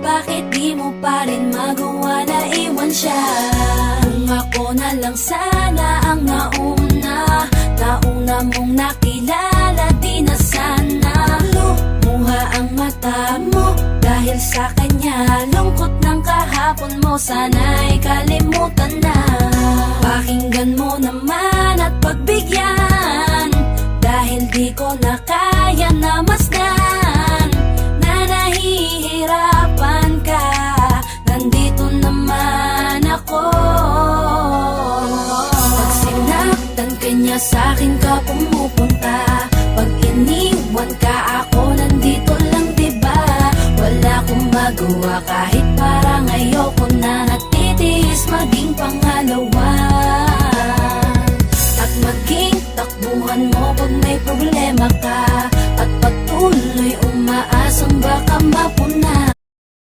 Bakit di mo pa rin magawa na iwan siya? Kung ako na lang sana ang nauna mong nakilala, di na sana lumuha ang mata mo dahil sa kanya. Lungkot ng kahapon mo, sana'y kalimutan na. Pakinggan mo naman at pagbigyan, dahil di ko na kaya na masdan na nahihirapan ka. Nandito naman ako. Pag sinaktan ka niya, sa'kin ka pumupunta. Pag iniwan ka, ako nandito lang, diba? Wala akong magawa kahit parang ayoko na. Natitiis maging pangalawa at maging takbuhan mo pag may problema ka, at patuloy umaasang baka mapuna.